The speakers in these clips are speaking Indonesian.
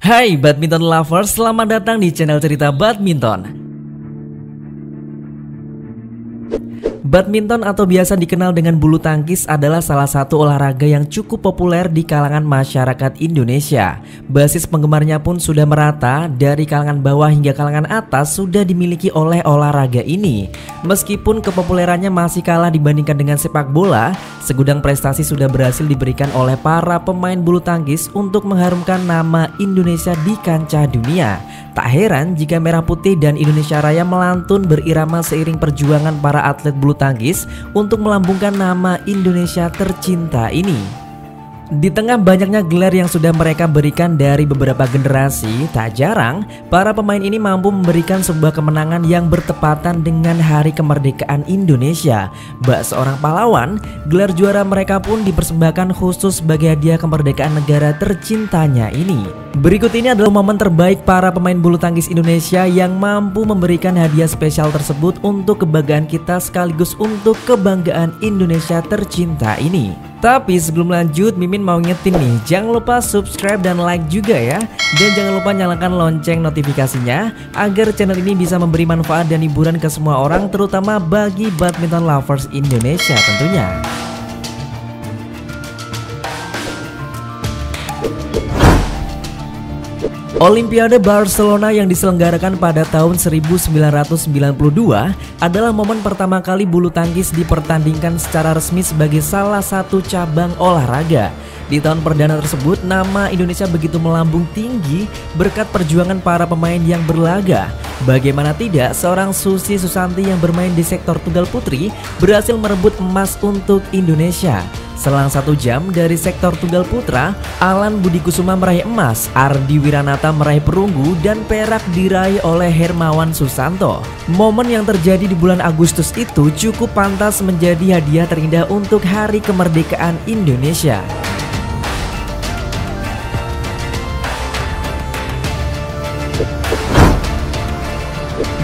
Hai badminton lovers, selamat datang di channel Cerita Badminton. Badminton atau biasa dikenal dengan bulu tangkis adalah salah satu olahraga yang cukup populer di kalangan masyarakat Indonesia. Basis penggemarnya pun sudah merata, dari kalangan bawah hingga kalangan atas sudah dimiliki oleh olahraga ini. Meskipun kepopulerannya masih kalah dibandingkan dengan sepak bola, segudang prestasi sudah berhasil diberikan oleh para pemain bulu tangkis untuk mengharumkan nama Indonesia di kancah dunia. Tak heran jika Merah Putih dan Indonesia Raya melantun berirama seiring perjuangan para atlet bulu tangkis untuk melambungkan nama Indonesia tercinta ini. Di tengah banyaknya gelar yang sudah mereka berikan dari beberapa generasi, tak jarang para pemain ini mampu memberikan sebuah kemenangan yang bertepatan dengan Hari Kemerdekaan Indonesia. Bak seorang pahlawan, gelar juara mereka pun dipersembahkan khusus sebagai hadiah kemerdekaan negara tercintanya ini. Berikut ini adalah momen terbaik para pemain bulu tangkis Indonesia yang mampu memberikan hadiah spesial tersebut untuk kebanggaan kita sekaligus untuk kebanggaan Indonesia tercinta ini. Tapi sebelum lanjut, Mimin mau ngetin nih, jangan lupa subscribe dan like juga ya. Dan jangan lupa nyalakan lonceng notifikasinya agar channel ini bisa memberi manfaat dan hiburan ke semua orang, terutama bagi badminton lovers Indonesia tentunya. Olimpiade Barcelona yang diselenggarakan pada tahun 1992 adalah momen pertama kali bulu tangkis dipertandingkan secara resmi sebagai salah satu cabang olahraga. Di tahun perdana tersebut, nama Indonesia begitu melambung tinggi berkat perjuangan para pemain yang berlaga. Bagaimana tidak, seorang Susi Susanti yang bermain di sektor tunggal putri berhasil merebut emas untuk Indonesia. Selang 1 jam dari sektor tunggal putra, Alan Budi Kusuma meraih emas, Ardi Wiranata meraih perunggu, dan perak diraih oleh Hermawan Susanto. Momen yang terjadi di bulan Agustus itu cukup pantas menjadi hadiah terindah untuk Hari Kemerdekaan Indonesia.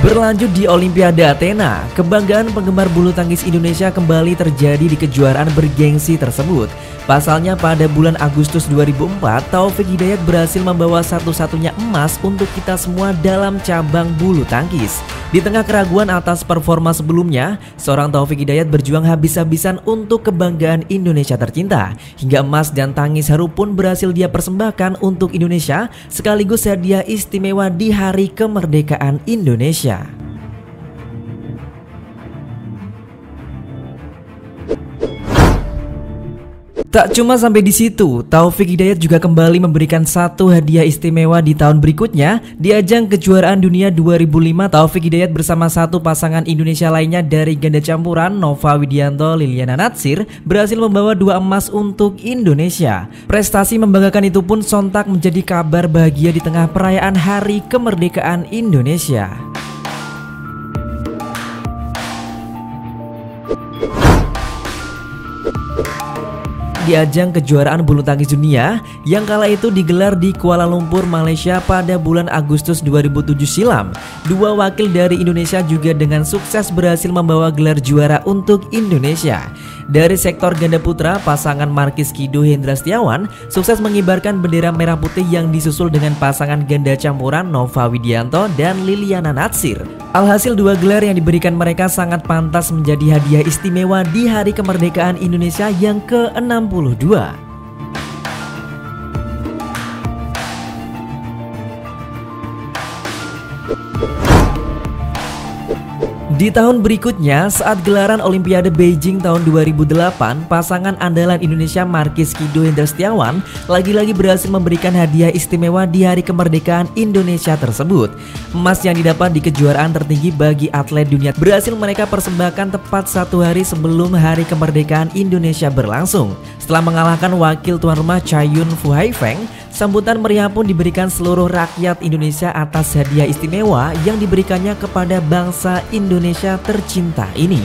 Berlanjut di Olimpiade Athena, kebanggaan penggemar bulu tangkis Indonesia kembali terjadi di kejuaraan bergengsi tersebut. Pasalnya pada bulan Agustus 2004, Taufik Hidayat berhasil membawa satu-satunya emas untuk kita semua dalam cabang bulu tangkis. Di tengah keraguan atas performa sebelumnya, seorang Taufik Hidayat berjuang habis-habisan untuk kebanggaan Indonesia tercinta. Hingga emas dan tangis haru pun berhasil dia persembahkan untuk Indonesia, sekaligus hadiah istimewa di Hari Kemerdekaan Indonesia. Tak cuma sampai di situ, Taufik Hidayat juga kembali memberikan satu hadiah istimewa di tahun berikutnya. Di ajang kejuaraan dunia 2005, Taufik Hidayat bersama satu pasangan Indonesia lainnya dari ganda campuran, Nova Widianto, Liliana Natsir, berhasil membawa 2 emas untuk Indonesia. Prestasi membanggakan itu pun sontak menjadi kabar bahagia di tengah perayaan Hari Kemerdekaan Indonesia. Di ajang kejuaraan bulu tangkis dunia yang kala itu digelar di Kuala Lumpur, Malaysia pada bulan Agustus 2007 silam, 2 wakil dari Indonesia juga dengan sukses berhasil membawa gelar juara untuk Indonesia. Dari sektor ganda putra, pasangan Markis Kido Hendra Setiawan sukses mengibarkan bendera merah putih yang disusul dengan pasangan ganda campuran Nova Widianto dan Liliana Natsir. Alhasil 2 gelar yang diberikan mereka sangat pantas menjadi hadiah istimewa di Hari Kemerdekaan Indonesia yang ke-62. Di tahun berikutnya, saat gelaran Olimpiade Beijing tahun 2008, pasangan andalan Indonesia Markis Kido Hendra Setiawan lagi-lagi berhasil memberikan hadiah istimewa di Hari Kemerdekaan Indonesia tersebut. Emas yang didapat di kejuaraan tertinggi bagi atlet dunia berhasil mereka persembahkan tepat 1 hari sebelum Hari Kemerdekaan Indonesia berlangsung. Setelah mengalahkan wakil tuan rumah Chayun Fuhaifeng, sambutan meriah pun diberikan seluruh rakyat Indonesia atas hadiah istimewa yang diberikannya kepada bangsa Indonesia tercinta ini.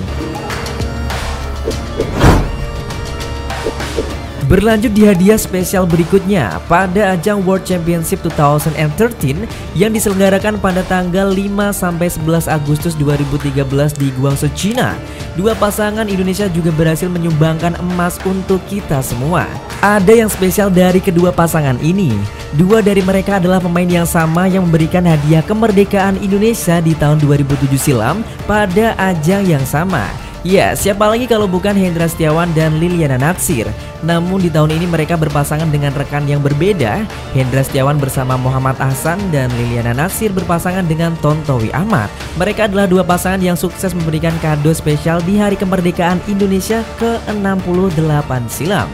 Berlanjut di hadiah spesial berikutnya, pada ajang World Championship 2013 yang diselenggarakan pada tanggal 5-11 Agustus 2013 di Guangzhou, China, dua pasangan Indonesia juga berhasil menyumbangkan emas untuk kita semua. Ada yang spesial dari kedua pasangan ini. Dua dari mereka adalah pemain yang sama yang memberikan hadiah kemerdekaan Indonesia di tahun 2007 silam pada ajang yang sama. Ya, siapa lagi kalau bukan Hendra Setiawan dan Liliana Natsir. Namun di tahun ini mereka berpasangan dengan rekan yang berbeda. Hendra Setiawan bersama Muhammad Ahsan dan Liliana Natsir berpasangan dengan Tontowi Ahmad. Mereka adalah dua pasangan yang sukses memberikan kado spesial di Hari Kemerdekaan Indonesia ke-68 silam.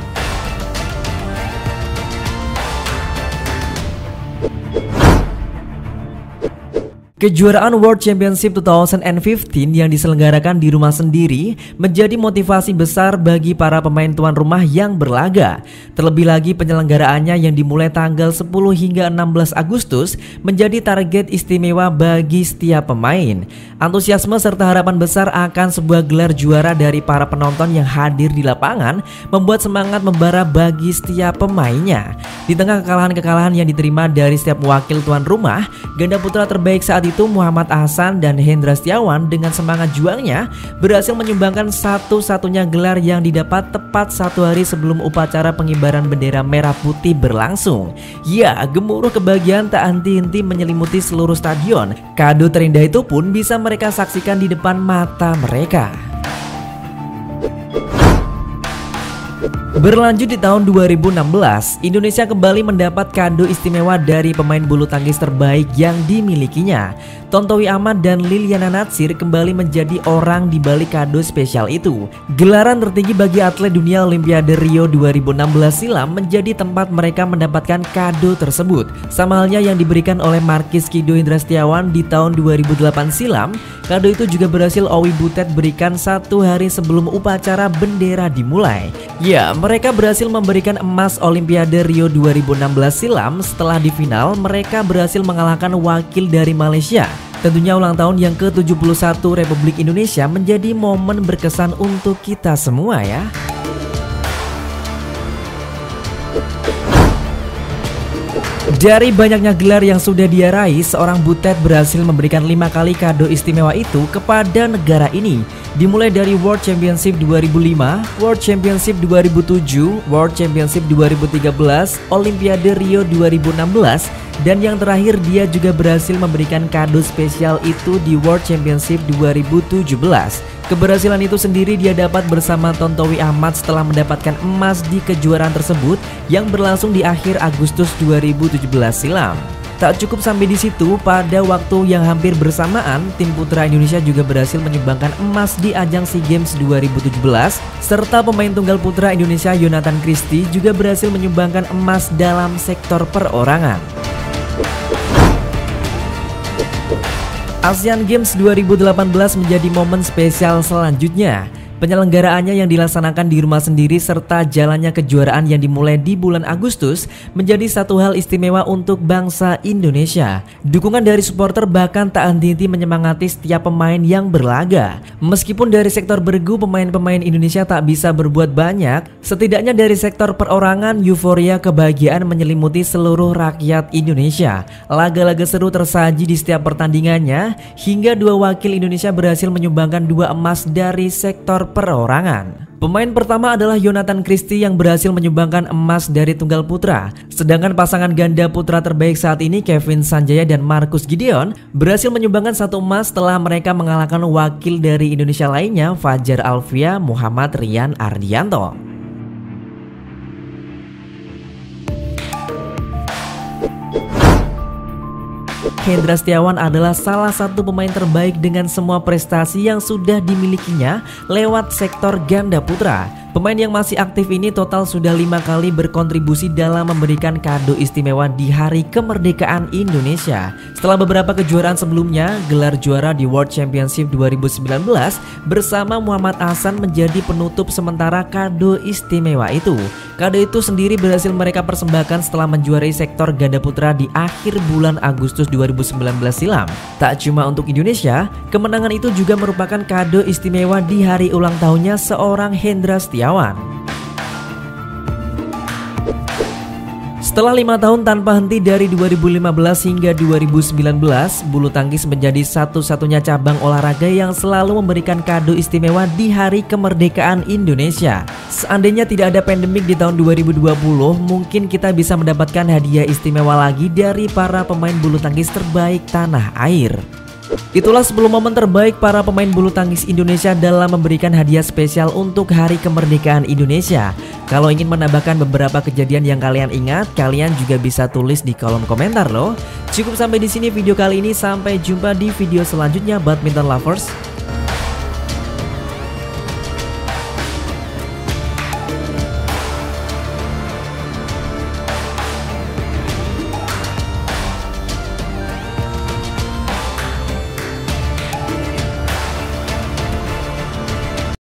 Kejuaraan World Championship 2015 yang diselenggarakan di rumah sendiri menjadi motivasi besar bagi para pemain tuan rumah yang berlaga. Terlebih lagi penyelenggaraannya yang dimulai tanggal 10 hingga 16 Agustus menjadi target istimewa bagi setiap pemain. Antusiasme serta harapan besar akan sebuah gelar juara dari para penonton yang hadir di lapangan membuat semangat membara bagi setiap pemainnya. Di tengah kekalahan-kekalahan yang diterima dari setiap wakil tuan rumah, ganda putra terbaik saat itu Muhammad Ahsan dan Hendra Setiawan dengan semangat juangnya berhasil menyumbangkan satu-satunya gelar yang didapat tepat 1 hari sebelum upacara pengibaran bendera merah putih berlangsung. Ya, gemuruh kebahagiaan tak henti-henti menyelimuti seluruh stadion. Kado terindah itu pun bisa mereka saksikan di depan mata mereka. Berlanjut di tahun 2016, Indonesia kembali mendapat kado istimewa dari pemain bulu tangkis terbaik yang dimilikinya. Tontowi Ahmad dan Liliana Natsir kembali menjadi orang di balik kado spesial itu. Gelaran tertinggi bagi atlet dunia Olimpiade Rio 2016 silam menjadi tempat mereka mendapatkan kado tersebut. Sama halnya yang diberikan oleh Markis Kido Hendra Setiawan di tahun 2008 silam, kado itu juga berhasil Owi Butet berikan 1 hari sebelum upacara bendera dimulai. Ya, mereka berhasil memberikan emas Olimpiade Rio 2016 silam. Setelah di final, mereka berhasil mengalahkan wakil dari Malaysia. Tentunya ulang tahun yang ke-71 Republik Indonesia menjadi momen berkesan untuk kita semua ya. Dari banyaknya gelar yang sudah dia raih, seorang Butet berhasil memberikan 5 kali kado istimewa itu kepada negara ini. Dimulai dari World Championship 2005, World Championship 2007, World Championship 2013, Olimpiade Rio 2016, dan yang terakhir dia juga berhasil memberikan kado spesial itu di World Championship 2017. Keberhasilan itu sendiri dia dapat bersama Tontowi Ahmad setelah mendapatkan emas di kejuaraan tersebut yang berlangsung di akhir Agustus 2017 silam. Tak cukup sampai di situ, pada waktu yang hampir bersamaan, tim putra Indonesia juga berhasil menyumbangkan emas di ajang SEA Games 2017, serta pemain tunggal putra Indonesia Yonatan Christie juga berhasil menyumbangkan emas dalam sektor perorangan. Asian Games 2018 menjadi momen spesial selanjutnya. Penyelenggaraannya yang dilaksanakan di rumah sendiri serta jalannya kejuaraan yang dimulai di bulan Agustus menjadi satu hal istimewa untuk bangsa Indonesia. Dukungan dari supporter bahkan tak henti-henti menyemangati setiap pemain yang berlaga. Meskipun dari sektor bergu pemain-pemain Indonesia tak bisa berbuat banyak, setidaknya dari sektor perorangan euforia kebahagiaan menyelimuti seluruh rakyat Indonesia. Laga-laga seru tersaji di setiap pertandingannya hingga 2 wakil Indonesia berhasil menyumbangkan 2 emas dari sektor perorangan. Pemain pertama adalah Yonatan Christie yang berhasil menyumbangkan emas dari tunggal putra. Sedangkan pasangan ganda putra terbaik saat ini Kevin Sanjaya dan Marcus Gideon berhasil menyumbangkan 1 emas setelah mereka mengalahkan wakil dari Indonesia lainnya Fajar Alfia, Muhammad Rian Ardianto. Hendra Setiawan adalah salah satu pemain terbaik dengan semua prestasi yang sudah dimilikinya lewat sektor ganda putra. Pemain yang masih aktif ini total sudah 5 kali berkontribusi dalam memberikan kado istimewa di Hari Kemerdekaan Indonesia. Setelah beberapa kejuaraan sebelumnya, gelar juara di World Championship 2019 bersama Muhammad Ahsan menjadi penutup sementara kado istimewa itu. Kado itu sendiri berhasil mereka persembahkan setelah menjuarai sektor ganda putra di akhir bulan Agustus 2019 silam. Tak cuma untuk Indonesia, kemenangan itu juga merupakan kado istimewa di hari ulang tahunnya seorang Hendra Setiawan. Setelah 5 tahun tanpa henti dari 2015 hingga 2019, bulu tangkis menjadi satu-satunya cabang olahraga yang selalu memberikan kado istimewa di Hari Kemerdekaan Indonesia. Seandainya tidak ada pandemik di tahun 2020, mungkin kita bisa mendapatkan hadiah istimewa lagi dari para pemain bulu tangkis terbaik tanah air. Itulah 10 momen terbaik para pemain bulu tangkis Indonesia dalam memberikan hadiah spesial untuk Hari Kemerdekaan Indonesia. Kalau ingin menambahkan beberapa kejadian yang kalian ingat, kalian juga bisa tulis di kolom komentar loh. Cukup sampai di sini video kali ini, sampai jumpa di video selanjutnya Badminton Lovers.